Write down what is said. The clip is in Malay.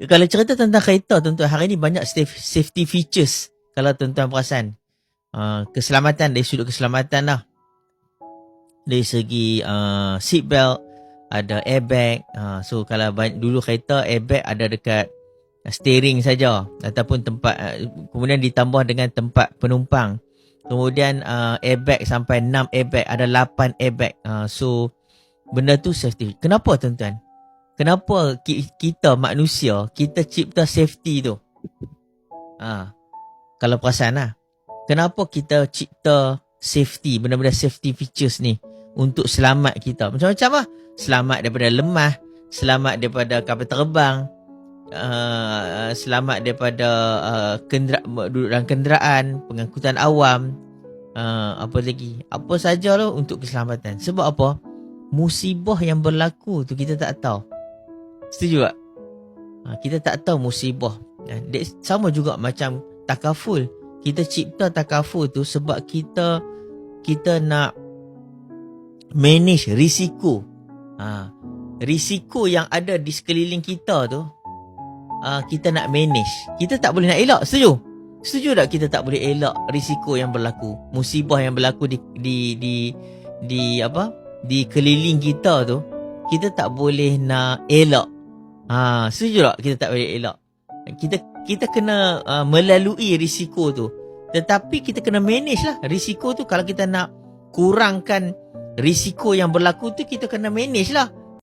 Kalau cerita tentang kereta, tuan-tuan, hari ni banyak safety features. Kalau tuan-tuan perasan. Keselamatan, dari sudut keselamatan lah. Dari segi seat belt, ada airbag. So kalau dulu kereta, airbag ada dekat steering saja. Ataupun tempat, kemudian ditambah dengan tempat penumpang. Kemudian airbag sampai 6 airbag, ada 8 airbag. So benda tu safety. Kenapa tuan-tuan? Kenapa kita manusia, kita cipta safety tu? Kalau perasan lah. Kenapa kita cipta safety, benda-benda safety features ni untuk selamat kita? Macam-macam lah. Selamat daripada lemah, selamat daripada kapal terbang, selamat daripada duduk dalam kenderaan, pengangkutan awam, apa lagi? Apa sajalah untuk keselamatan. Sebab apa? Musibah yang berlaku tu kita tak tahu. Setuju tak? Kita tak tahu musibah. Sama juga macam takaful. Kita cipta takaful tu sebab kita nak manage risiko. Risiko yang ada di sekeliling kita tu, kita nak manage. Kita tak boleh nak elak. Setuju? Setuju tak kita tak boleh elak risiko yang berlaku, musibah yang berlaku di keliling kita tu, kita tak boleh nak elak. Setuju tak kita tak boleh elak? Kita kena melalui risiko tu. Tetapi kita kena manage lah risiko tu. Kalau kita nak kurangkan risiko yang berlaku tu, kita kena manage lah.